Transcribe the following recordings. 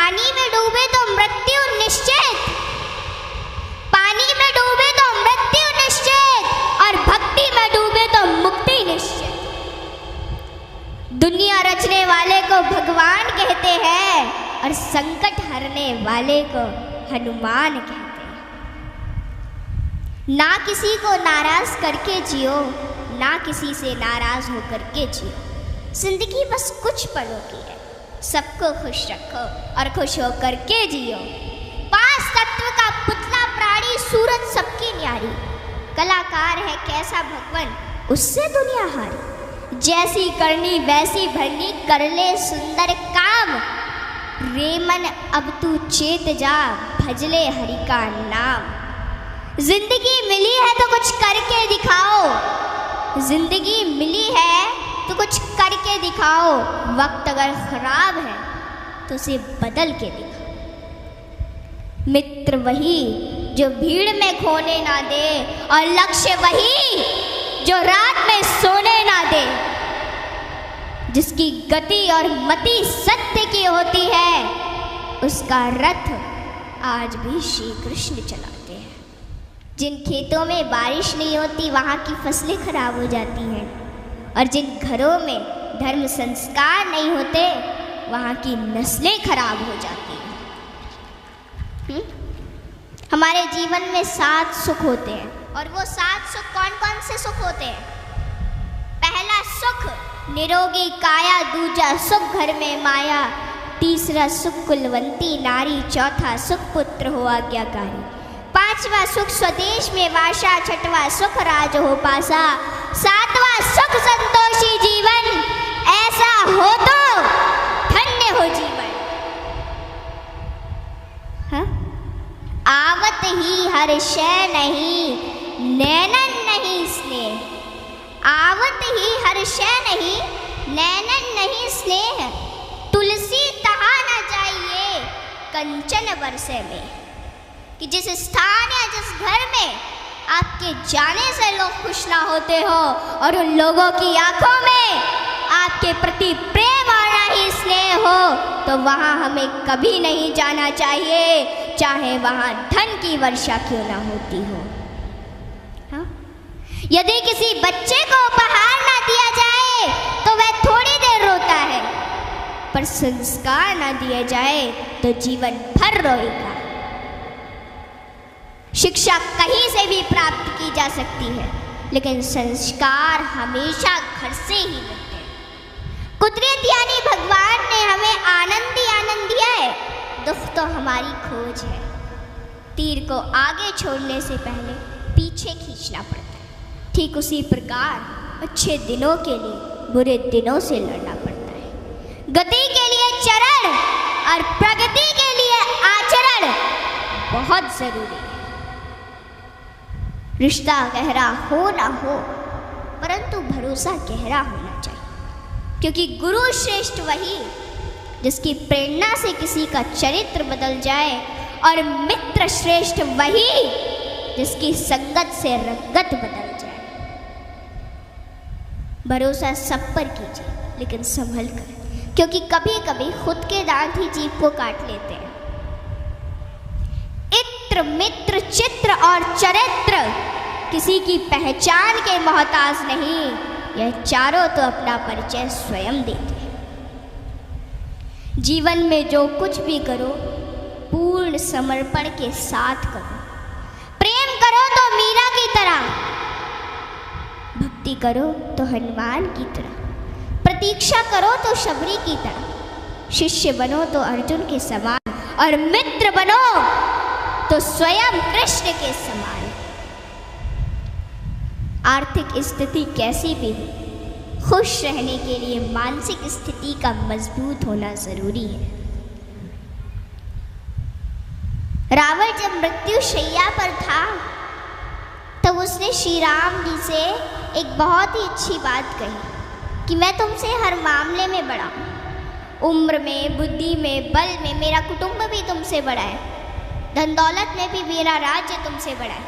पानी में डूबे तो मृत्यु निश्चित, पानी में डूबे तो मृत्यु निश्चित, और भक्ति में डूबे तो मुक्ति निश्चित। दुनिया रचने वाले को भगवान कहते हैं और संकट हरने वाले को हनुमान कहते हैं। ना किसी को नाराज करके जियो, ना किसी से नाराज होकर के जियो। जिंदगी बस कुछ पलों की है, सबको खुश रखो और खुश होकर के जियो। पांच तत्व का पुतला प्राणी सूरत सबकी न्यारी, कलाकार है कैसा भगवान उससे दुनिया हारी। जैसी करनी वैसी भरनी कर ले सुंदर काम, रेमन अब तू चेत जा भजले हरि का नाम। जिंदगी मिली है तो कुछ करके दिखाओ, जिंदगी मिली है तो कुछ करके दिखाओ। वक्त अगर खराब है तो उसे बदल के दिखाओ। मित्र वही जो भीड़ में खोने ना दे, और लक्ष्य वही जो रात में सोने ना दे। जिसकी गति और मति सत्य की होती है, उसका रथ आज भी श्री कृष्ण चलाते हैं। जिन खेतों में बारिश नहीं होती वहाँ की फसलें खराब हो जाती हैं, और जिन घरों में धर्म संस्कार नहीं होते वहाँ की नस्लें खराब हो जाती हैं। हमारे जीवन में 7 सुख होते हैं, और वो 7 सुख कौन कौन से सुख होते हैं? पहला सुख निरोगी काया, दूजा सुख घर में माया, तीसरा सुख कुलवंती नारी, चौथा सुख पुत्र हो आज्ञाकारी, पांचवा सुख स्वदेश में वासा, छठवां सुख राज हो पासा, सातवां सुख संतोषी जीवन, ऐसा हो तो धन्य हो जीवन। हाँ? आवत ही हर शय नहीं, नैनन नहीं स्नेह। आवत ही हर शय नहीं, नैनन नहीं स्नेह। तुलसी तहा न जाइए कंचन बरसे में। कि जिस स्थान या जिस घर में आपके जाने से लोग खुश ना होते हो, और उन लोगों की आंखों में आपके प्रति प्रेम और ना ही स्नेह हो, तो वहाँ हमें कभी नहीं जाना चाहिए, चाहे वहाँ धन की वर्षा क्यों ना होती हो। हाँ? यदि किसी बच्चे को उपहार ना दिया जाए तो वह थोड़ी देर रोता है, पर संस्कार ना दिए जाए तो जीवन भर रोएगा। शिक्षा कहीं से भी प्राप्त की जा सकती है, लेकिन संस्कार हमेशा घर से ही मिलते हैं। कुदरत यानी भगवान ने हमें आनंद ही आनंद दिया है, दुख तो हमारी खोज है। तीर को आगे छोड़ने से पहले पीछे खींचना पड़ता है, ठीक उसी प्रकार अच्छे दिनों के लिए बुरे दिनों से लड़ना पड़ता है। गति के लिए चरण और प्रगति के लिए आचरण बहुत जरूरी है। रिश्ता गहरा हो ना हो, परंतु भरोसा गहरा होना चाहिए, क्योंकि गुरु श्रेष्ठ वही जिसकी प्रेरणा से किसी का चरित्र बदल जाए, और मित्र श्रेष्ठ वही जिसकी संगत से रंगत बदल जाए। भरोसा सब पर कीजिए, लेकिन संभल कर, क्योंकि कभी कभी खुद के दांत ही जीभ को काट लेते हैं। इत्र मित्र चित्र और चरित्र किसी की पहचान के मोहताज नहीं, यह चारों तो अपना परिचय स्वयं देते हैं। जीवन में जो कुछ भी करो पूर्ण समर्पण के साथ करो। प्रेम करो तो मीरा की तरह, भक्ति करो तो हनुमान की तरह, प्रतीक्षा करो तो शबरी की तरह, शिष्य बनो तो अर्जुन के समान, और मित्र बनो तो स्वयं कृष्ण के समान। आर्थिक स्थिति कैसी भी हो, खुश रहने के लिए मानसिक स्थिति का मजबूत होना जरूरी है। रावण जब मृत्यु शैया पर था तब उसने श्री राम जी से एक बहुत ही अच्छी बात कही कि मैं तुमसे हर मामले में बड़ा हूँ, उम्र में, बुद्धि में, बल में मेरा कुटुंब भी तुमसे बड़ा है, धन दौलत में भी मेरा राज्य तुमसे बड़ा है,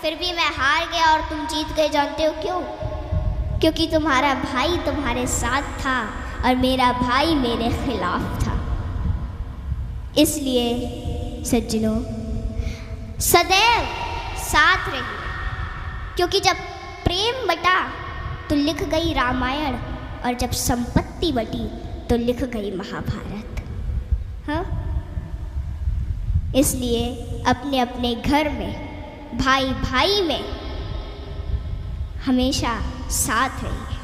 फिर भी मैं हार गया और तुम जीत गए। जानते हो क्यों? क्योंकि तुम्हारा भाई तुम्हारे साथ था और मेरा भाई मेरे खिलाफ था। इसलिए सज्जनों सदैव साथ रहिए, क्योंकि जब प्रेम बटा तो लिख गई रामायण, और जब संपत्ति बटी तो लिख गई महाभारत। हाँ, इसलिए अपने अपने घर में, भाई भाई में हमेशा साथ रहिए।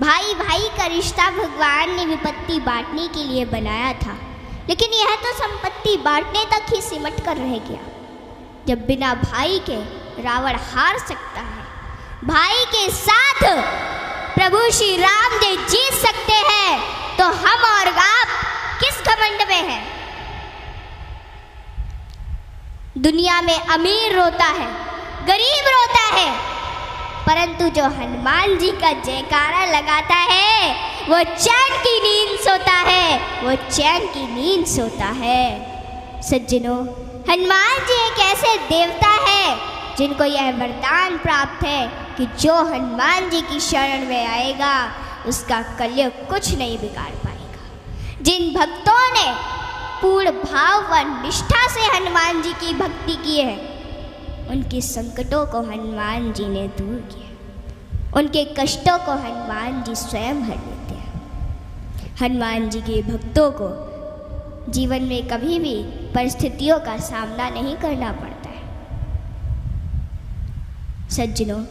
भाई भाई का रिश्ता भगवान ने विपत्ति बांटने के लिए बनाया था, लेकिन यह तो संपत्ति बांटने तक ही सिमट कर रह गया। जब बिना भाई के रावण हार सकता है, भाई के साथ प्रभु श्री राम जी जीत सकते हैं, तो हम और आप किस घमंड में हैं? दुनिया में अमीर रोता है, गरीब रोता है, परंतु जो हनुमान जी का जयकारा लगाता है वो चैन की नींद सोता है, वो चैन की नींद सोता है। सज्जनों, हनुमान जी एक ऐसे देवता है जिनको यह वरदान प्राप्त है कि जो हनुमान जी की शरण में आएगा उसका कलयुग कुछ नहीं बिगाड़ पाएगा। जिन भक्तों ने पूर्ण भाव व निष्ठा से हनुमान जी की भक्ति की है, उनके संकटों को हनुमान जी ने दूर किया, उनके कष्टों को हनुमान जी स्वयं हर लेते हैं। हनुमान जी के भक्तों को जीवन में कभी भी परिस्थितियों का सामना नहीं करना पड़ता है। सज्जनों,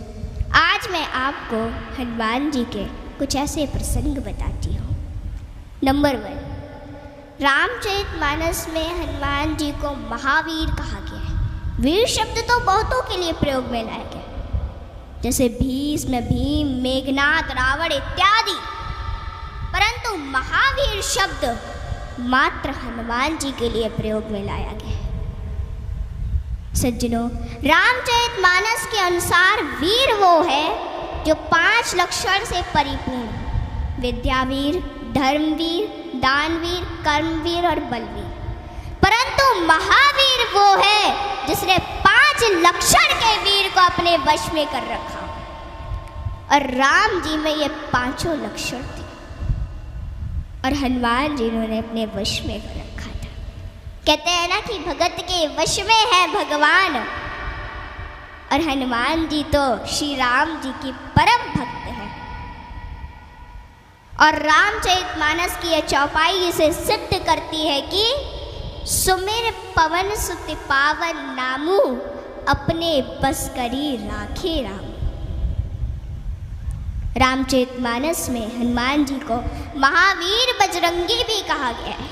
आज मैं आपको हनुमान जी के कुछ ऐसे प्रसंग बताती हूँ। नंबर 1, रामचरितमानस में हनुमान जी को महावीर कहा गया है। वीर शब्द तो बहुतों के लिए प्रयोग में लाया गया, जैसे भीष्म, भीम, मेघनाद, रावण इत्यादि, परंतु महावीर शब्द मात्र हनुमान जी के लिए प्रयोग में लाया गया है। सज्जनों, रामचरितमानस के अनुसार वीर वो है जो 5 लक्षण से परिपूर्ण, विद्यावीर, धर्मवीर, दानवीर, कर्मवीर और बलवीर। परंतु महावीर वो है जिसने 5 लक्षण के वीर को अपने वश में कर रखा, और राम जी में ये 5 लक्षण थे और हनुमान जी ने अपने वश में कर रखा था। कहते हैं ना कि भगत के वश में है भगवान, और हनुमान जी तो श्री राम जी की परम भक्त है। और रामचरितमानस की यह चौपाई इसे सिद्ध करती है कि सुमिर पवन सुत पावन नामू, अपने बस करी राखे राम। रामचरितमानस में हनुमान जी को महावीर बजरंगी भी कहा गया है।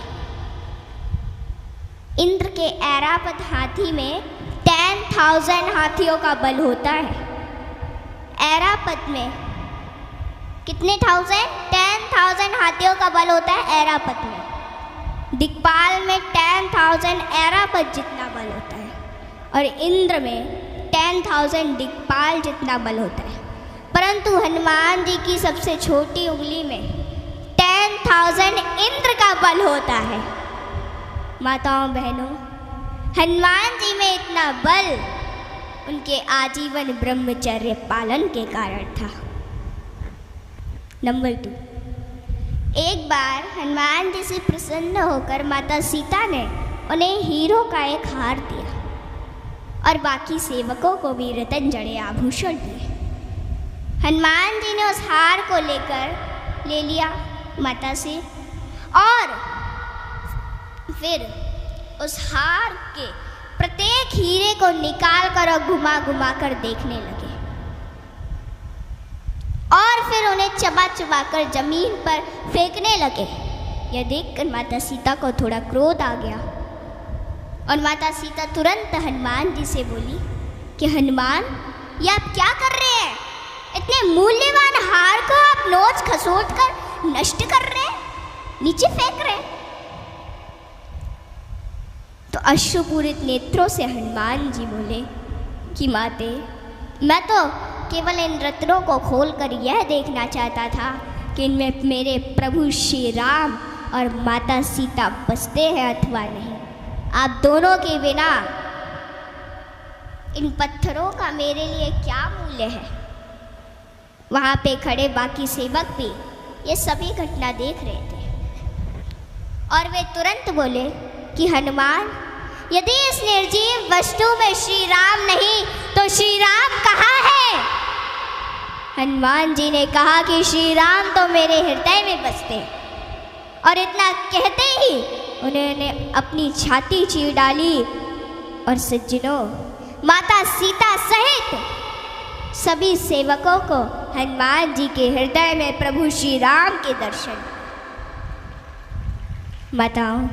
इंद्र के ऐरावत हाथी में 10,000 हाथियों का बल होता है। ऐरावत में कितने 10,000 हाथियों का बल होता है ऐरावत में। दिक्पाल में 10,000 ऐरावत जितना बल होता है, और इंद्र में 10,000 दिक्पाल जितना बल होता है। परंतु हनुमान जी की सबसे छोटी उंगली में 10,000 इंद्र का बल होता है। माताओं बहनों, हनुमान जी में इतना बल उनके आजीवन ब्रह्मचर्य पालन के कारण था। नंबर 2, एक बार हनुमान जी से प्रसन्न होकर माता सीता ने उन्हें हीरो का एक हार दिया, और बाकी सेवकों को भी रतन जड़े आभूषण दिए। हनुमान जी ने उस हार को ले लिया माता से, और फिर उस हार के प्रत्येक हीरे को निकाल कर और घुमा घुमा कर देखने लगे, और फिर उन्हें चबा चबा कर जमीन पर फेंकने लगे। यह देखकर माता सीता को थोड़ा क्रोध आ गया, और माता सीता तुरंत हनुमान जी से बोली कि हनुमान, ये आप क्या कर रहे हैं? इतने मूल्यवान हार को आप नोच खसोट कर नष्ट कर रहे हैं, नीचे फेंक रहे हैं। तो अश्रुपूरित नेत्रों से हनुमान जी बोले कि माते, मैं तो केवल इन रत्नों को खोलकर यह देखना चाहता था कि इनमें मेरे प्रभु श्री राम और माता सीता बसते हैं अथवा नहीं। आप दोनों के बिना इन पत्थरों का मेरे लिए क्या मूल्य है? वहाँ पे खड़े बाकी सेवक भी ये सभी घटना देख रहे थे, और वे तुरंत बोले कि हनुमान, यदि इस निर्जीव वस्तु में श्री राम नहीं तो श्री राम कहाँ है? हनुमान जी ने कहा कि श्री राम तो मेरे हृदय में बसते हैं। और इतना कहते ही उन्होंने अपनी छाती चीर डाली और सज्जनों, माता सीता सहित सभी सेवकों को हनुमान जी के हृदय में प्रभु श्री राम के दर्शन। माताओं,